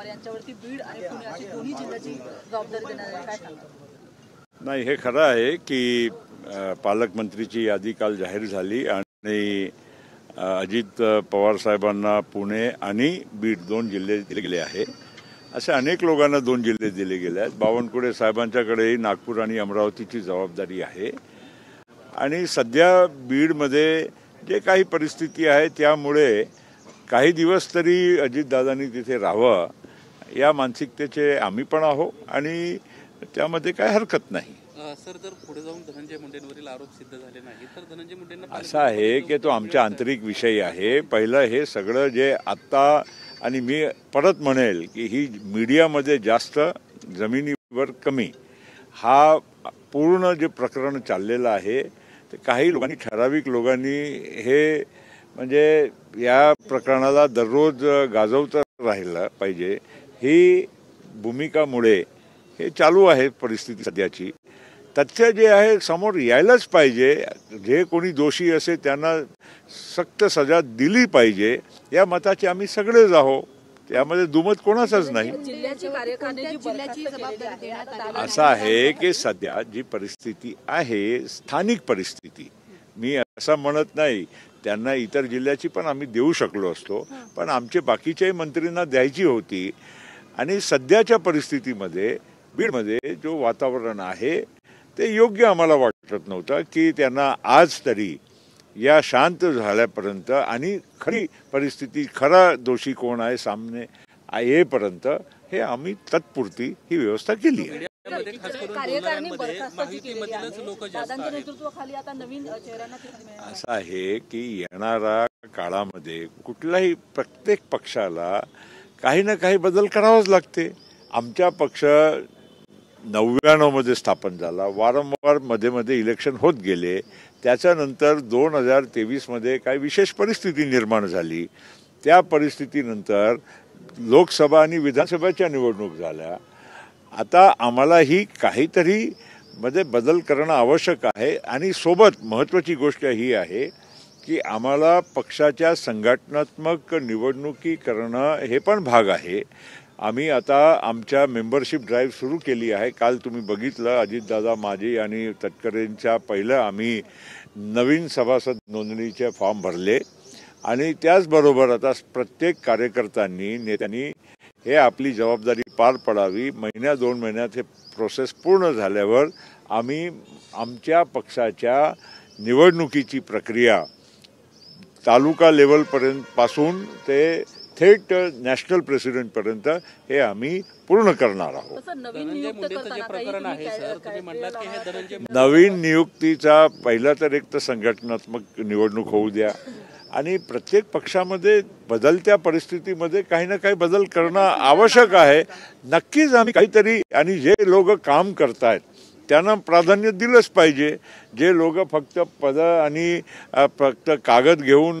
यांच्यावरती बीड आणि पुणे अशी दोन्ही जिल्ह्याची जबाबदारी देण्यात आली, काय सांगता? नाही, हे खरं आहे की पालकमंत्रीची यादी काल जाहीर झाली आणि अजित पवार साहेबांना पुणे आणि बीड दोन जिल्हे दिले गेले आहे. असे अनेक लोकांना दोन जिल्हे दिले गेले आहेत. बावनकुळे साहेबांच्याकडेही नागपूर आणि अमरावतीची जबाबदारी आहे. आणि सध्या बीडमध्ये जे काही परिस्थिती आहे त्यामुळे काही दिवस तरी अजितदादांनी तिथे राहावं या मानसिकतेचे आम्ही पण आहोत आणि त्यामध्ये काय हरकत नाही. सर, जर पुढे जाऊन धनंजय मुंडेंवरील आरोप सिद्ध झाले नाही तर धनंजय मुंडेंना असं आहे की तो आमचा आंतरिक विषय आहे. पहिलं हे सगळं जे आत्ता, आणि मी परत म्हणेल की ही मीडियामध्ये जास्त जमिनीवर कमी, हा पूर्ण जे प्रकरण चाललेलं आहे ते काही लोकांनी, ठराविक लोकांनी हे म्हणजे या प्रकरणाला दररोज गाजवत राहिलं पाहिजे ही भूमिकामुळे हे चालू आहे परिस्थिती सध्याची. तथ्य जे आहे समोर यायलाच पाहिजे. जे कोणी दोषी असेल त्यांना सक्त सजा दिली पाहिजे या मताचे आम्ही सगळेच आहोत. त्यामध्ये दुमत कोणाचाच नाही. असं आहे की सध्या जी परिस्थिती आहे, स्थानिक परिस्थिती, मी असं म्हणत नाही त्यांना इतर जिल्ह्याची पण आम्ही देऊ शकलो असतो, पण आमचे बाकीच्याही मंत्रींना द्यायची होती. आणि सध्याच्या परिस्थितीमध्ये बीडमध्ये जो वातावरण आहे ते योग्य आम्हाला वाटत नव्हतं की त्यांना आज तरी या शांत झाल्यापर्यंत आणि खरी परिस्थिती, खरा दोषी कोण आहे सामने येईपर्यंत हे आम्ही तत्पुरती ही व्यवस्था केली आहे. असं आहे की येणाऱ्या काळामध्ये कुठल्याही प्रत्येक पक्षाला काही ना काही बदल करावाच लागते. आमचा पक्ष 99 मध्ये स्थापन झाला, वारंवार मध्ये मध्ये इलेक्शन होत गेले. त्याच्यानंतर 2023 मध्ये काही विशेष परिस्थिती निर्माण झाली. त्या परिस्थितीनंतर लोकसभा आणि विधानसभेच्या निवडणूक झाल्या. आता आम्हाला ही काहीतरी मध्ये बदल करणं आवश्यक आहे. आणि सोबत महत्त्वाची गोष्ट ही आहे की आम्हाला पक्षाच्या संघटनात्मक निवडणुकी करणं हे पण भाग आहे. आम्ही आता आमच्या मेंबरशिप ड्राईव्ह सुरू केली आहे. काल तुम्ही बघितलं, अजितदादा, माझी आणि तटकरेंच्या पहिलं आम्ही नवीन सभासद नोंदणीचे फॉर्म भरले. आणि त्याचबरोबर आता प्रत्येक कार्यकर्त्यांनी, नेत्यांनी हे आपली जबाबदारी पार पडावी. महिन्या 2 महिन्यात हे प्रोसेस पूर्ण झाल्यावर आम्ही आमच्या पक्षाच्या निवडणुकीची प्रक्रिया तालुका लेवलपर्यंत पासून ते थेट नॅशनल प्रेसिडेंटपर्यंत हे आम्ही पूर्ण करणार आहोत. नवीन नियुक्तीचा पहिला तर एक तर संघटनात्मक निवडणूक होऊ द्या. आणि प्रत्येक पक्षामध्ये बदलत्या परिस्थितीमध्ये काही ना काही बदल करणं आवश्यक आहे. नक्कीच आम्ही काहीतरी, आणि जे लोक काम करतायत त्यांना प्राधान्य दिलंच पाहिजे. जे लोक फक्त पद आणि फक्त कागद घेऊन